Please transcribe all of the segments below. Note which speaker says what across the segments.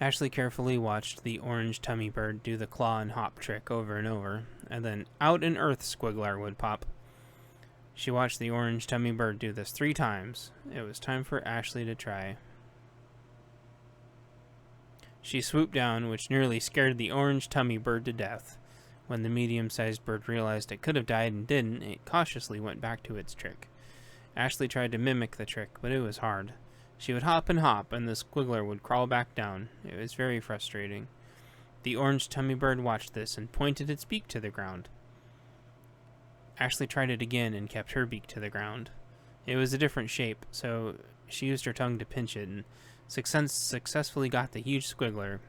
Speaker 1: Ashley carefully watched the orange tummy bird do the claw and hop trick over and over, and then out an earth squiggler would pop. She watched the orange tummy bird do this 3 times. It was time for Ashley to try. She swooped down, which nearly scared the orange tummy bird to death. When the medium-sized bird realized it could have died and didn't, it cautiously went back to its trick. Ashley tried to mimic the trick, but it was hard. She would hop, and the squiggler would crawl back down. It was very frustrating. The orange tummy bird watched this and pointed its beak to the ground. Ashley tried it again and kept her beak to the ground. It was a different shape, so she used her tongue to pinch it and successfully got the huge squiggler.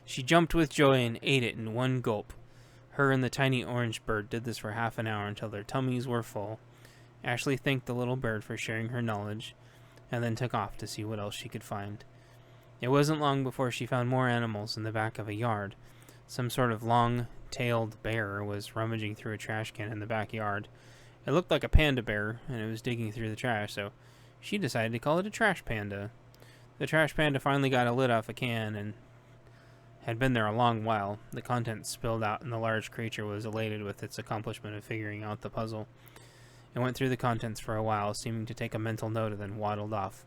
Speaker 1: She jumped with joy and ate it in one gulp. Her and the tiny orange bird did this for half an hour until their tummies were full. Ashley thanked the little bird for sharing her knowledge, and then took off to see what else she could find. It wasn't long before she found more animals in the back of a yard. Some sort of long-tailed bear was rummaging through a trash can in the backyard. It looked like a panda bear, and it was digging through the trash, so she decided to call it a trash panda. The trash panda finally got a lid off a can and had been there a long while. The contents spilled out, and the large creature was elated with its accomplishment of figuring out the puzzle. It went through the contents for a while, seeming to take a mental note, and then waddled off.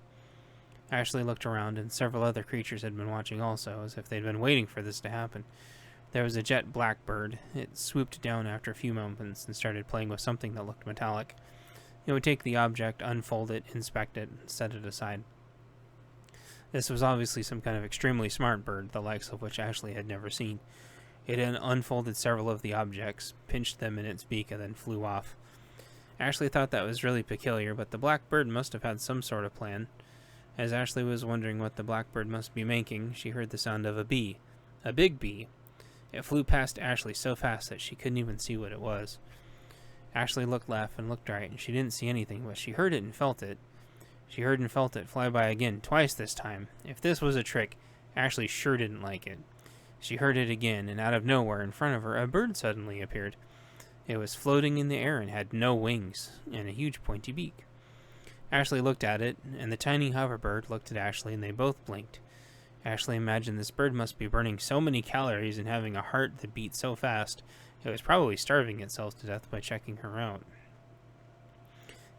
Speaker 1: Ashley looked around, and several other creatures had been watching also, as if they'd been waiting for this to happen. There was a jet black bird. It swooped down after a few moments and started playing with something that looked metallic. It would take the object, unfold it, inspect it, and set it aside. This was obviously some kind of extremely smart bird, the likes of which Ashley had never seen. It unfolded several of the objects, pinched them in its beak, and then flew off. Ashley thought that was really peculiar, but the black bird must have had some sort of plan. As Ashley was wondering what the blackbird must be making, she heard the sound of a bee. A big bee. It flew past Ashley so fast that she couldn't even see what it was. Ashley looked left and looked right, and she didn't see anything, but she heard it and felt it. She heard and felt it fly by again, twice this time. If this was a trick, Ashley sure didn't like it. She heard it again, and out of nowhere in front of her, a bird suddenly appeared. It was floating in the air and had no wings, and a huge pointy beak. Ashley looked at it, and the tiny hoverbird looked at Ashley, and they both blinked. Ashley imagined this bird must be burning so many calories and having a heart that beat so fast, it was probably starving itself to death by checking her out.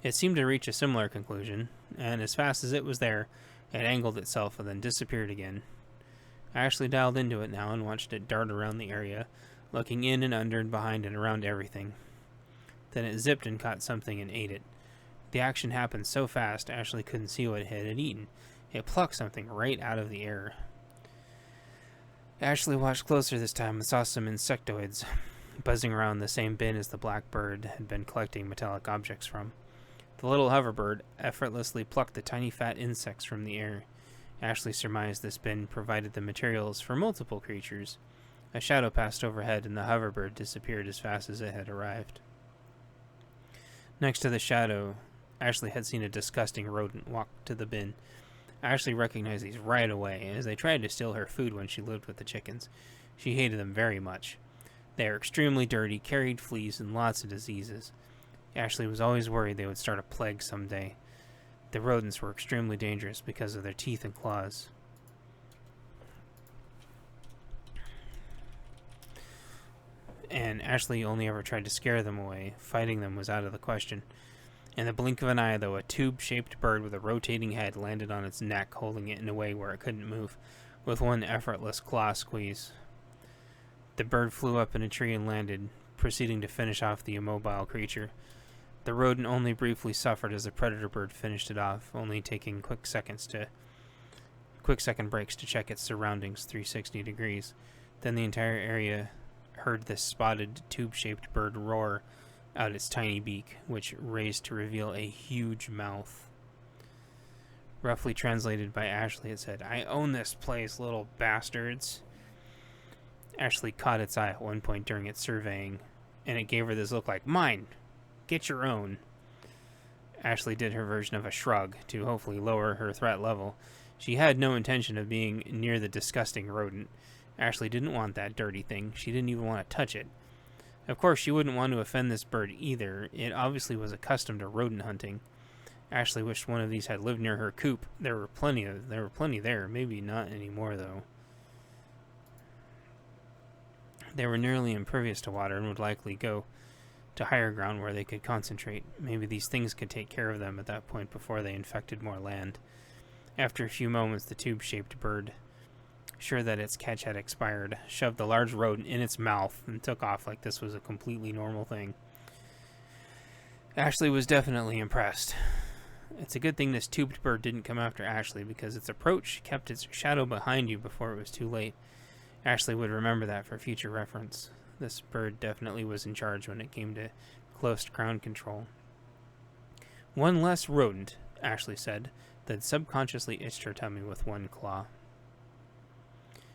Speaker 1: It seemed to reach a similar conclusion, and as fast as it was there, it angled itself and then disappeared again. Ashley dialed into it now and watched it dart around the area, looking in and under and behind and around everything. Then it zipped and caught something and ate it. The action happened so fast, Ashley couldn't see what it had eaten. It plucked something right out of the air. Ashley watched closer this time and saw some insectoids buzzing around the same bin as the black bird had been collecting metallic objects from. The little hoverbird effortlessly plucked the tiny fat insects from the air. Ashley surmised this bin provided the materials for multiple creatures. A shadow passed overhead, and the hoverbird disappeared as fast as it had arrived. Next to the shadow, Ashley had seen a disgusting rodent walk to the bin. Ashley recognized these right away, as they tried to steal her food when she lived with the chickens. She hated them very much. They are extremely dirty, carried fleas, and lots of diseases. Ashley was always worried they would start a plague someday. The rodents were extremely dangerous because of their teeth and claws. And Ashley only ever tried to scare them away. Fighting them was out of the question. In the blink of an eye, though, a tube-shaped bird with a rotating head landed on its neck, holding it in a way where it couldn't move, with one effortless claw squeeze. The bird flew up in a tree and landed, proceeding to finish off the immobile creature. The rodent only briefly suffered as the predator bird finished it off, only taking quick second breaks to check its surroundings 360 degrees. Then the entire area heard this spotted, tube-shaped bird roar out its tiny beak, which raised to reveal a huge mouth. Roughly translated by Ashley, it said, "I own this place, little bastards." Ashley caught its eye at one point during its surveying, and it gave her this look like, "Mine! Get your own." Ashley did her version of a shrug to hopefully lower her threat level. She had no intention of being near the disgusting rodent. Ashley didn't want that dirty thing. She didn't even want to touch it. Of course, she wouldn't want to offend this bird either. It obviously was accustomed to rodent hunting. Ashley wished one of these had lived near her coop. There were plenty there. Maybe not anymore, though. They were nearly impervious to water and would likely go to higher ground where they could concentrate. Maybe these things could take care of them at that point before they infected more land. After a few moments, the tube-shaped bird, sure that its catch had expired, shoved the large rodent in its mouth and took off like this was a completely normal thing. Ashley was definitely impressed. It's a good thing this tubed bird didn't come after Ashley, because its approach kept its shadow behind you before it was too late. Ashley would remember that for future reference. This bird definitely was in charge when it came to close ground control. One less rodent, Ashley said, then subconsciously itched her tummy with one claw.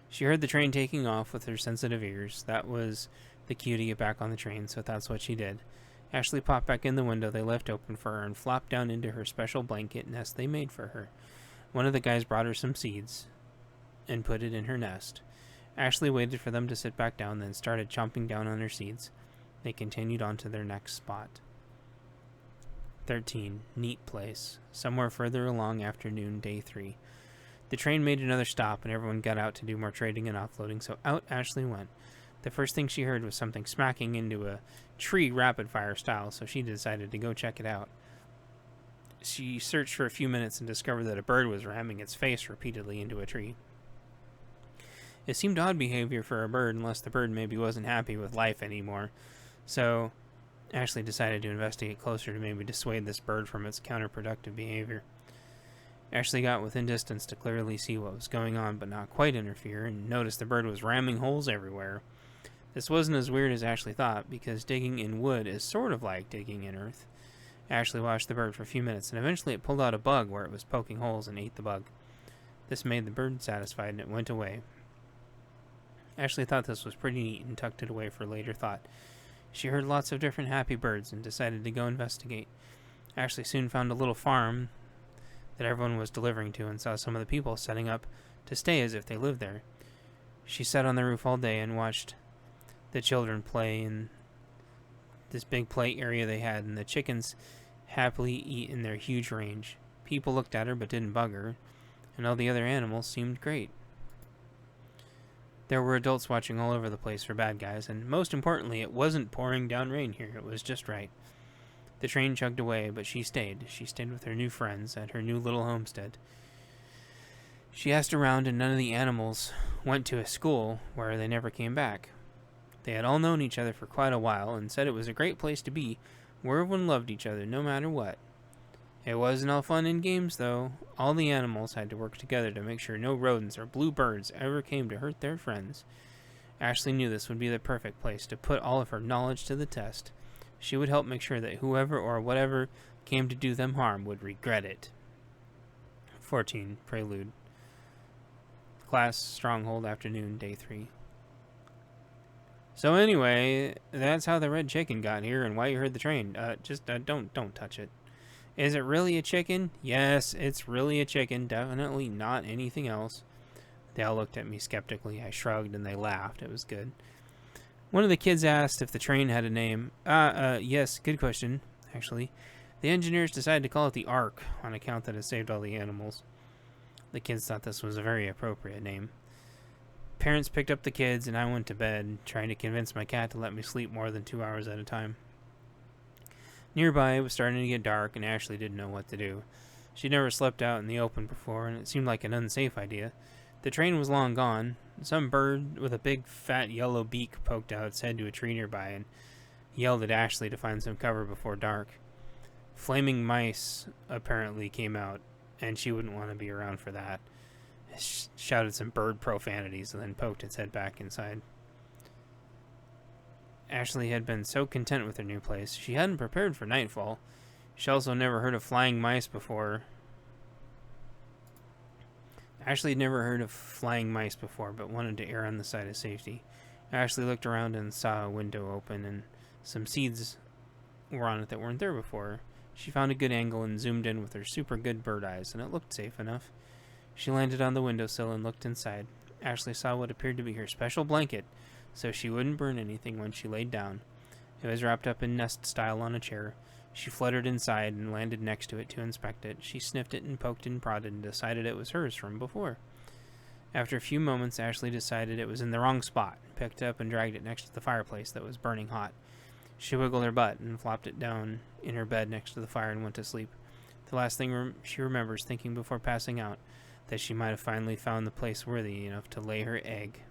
Speaker 1: She heard the train taking off with her sensitive ears. That was the cue to get back on the train, so that's what she did. Ashley popped back in the window they left open for her and flopped down into her special blanket nest they made for her. One of the guys brought her some seeds and put it in her nest. Ashley waited for them to sit back down, then started chomping down on her seeds. They continued on to their next spot. 13. Neat place. Somewhere further along afternoon, day 3. The train made another stop, and everyone got out to do more trading and offloading, so out Ashley went. The first thing she heard was something smacking into a tree rapid-fire style, so she decided to go check it out. She searched for a few minutes and discovered that a bird was ramming its face repeatedly into a tree. It seemed odd behavior for a bird, unless the bird maybe wasn't happy with life anymore. So Ashley decided to investigate closer to maybe dissuade this bird from its counterproductive behavior. Ashley got within distance to clearly see what was going on, but not quite interfere, and noticed the bird was ramming holes everywhere. This wasn't as weird as Ashley thought, because digging in wood is sort of like digging in earth. Ashley watched the bird for a few minutes, and eventually it pulled out a bug where it was poking holes and ate the bug. This made the bird satisfied, and it went away. Ashley thought this was pretty neat and tucked it away for later thought. She heard lots of different happy birds and decided to go investigate. Ashley soon found a little farm that everyone was delivering to and saw some of the people setting up to stay as if they lived there. She sat on the roof all day and watched the children play in this big play area they had, and the chickens happily eat in their huge range. People looked at her but didn't bug her, and all the other animals seemed great. There were adults watching all over the place for bad guys, and most importantly, it wasn't pouring down rain here. It was just right. The train chugged away, but she stayed. She stayed with her new friends at her new little homestead. She asked around, and none of the animals went to a school where they never came back. They had all known each other for quite a while, and said it was a great place to be, where everyone loved each other, no matter what. It wasn't all fun and games, though. All the animals had to work together to make sure no rodents or blue birds ever came to hurt their friends. Ashley knew this would be the perfect place to put all of her knowledge to the test. She would help make sure that whoever or whatever came to do them harm would regret it. 14. Prelude. Class Stronghold Afternoon, Day 3. So anyway, that's how the red chicken got here and why you heard the train. Don't touch it. Is it really a chicken? Yes, it's really a chicken. Definitely not anything else. They all looked at me skeptically. I shrugged and they laughed. It was good. One of the kids asked if the train had a name. Yes, good question, actually. The engineers decided to call it the Ark on account that it saved all the animals. The kids thought this was a very appropriate name. Parents picked up the kids and I went to bed, trying to convince my cat to let me sleep more than 2 hours at a time. Nearby, it was starting to get dark, and Ashley didn't know what to do. She'd never slept out in the open before, and it seemed like an unsafe idea. The train was long gone. Some bird with a big, fat, yellow beak poked out its head to a tree nearby and yelled at Ashley to find some cover before dark. Flaming mice apparently came out, and she wouldn't want to be around for that. It shouted some bird profanities and then poked its head back inside. Ashley had been so content with her new place, she hadn't prepared for nightfall. She also never heard of flying mice before. Ashley had never heard of flying mice before, but wanted to err on the side of safety. Ashley looked around and saw a window open, and some seeds were on it that weren't there before. She found a good angle and zoomed in with her super good bird eyes, and it looked safe enough. She landed on the windowsill and looked inside. Ashley saw what appeared to be her special blanket, so she wouldn't burn anything when she laid down. It was wrapped up in nest style on a chair. She fluttered inside and landed next to it to inspect it. She sniffed it and poked and prodded and decided it was hers from before. After a few moments, Ashley decided it was in the wrong spot, picked it up and dragged it next to the fireplace that was burning hot. She wiggled her butt and flopped it down in her bed next to the fire and went to sleep. The last thing she remembers thinking before passing out, that she might have finally found the place worthy enough to lay her egg.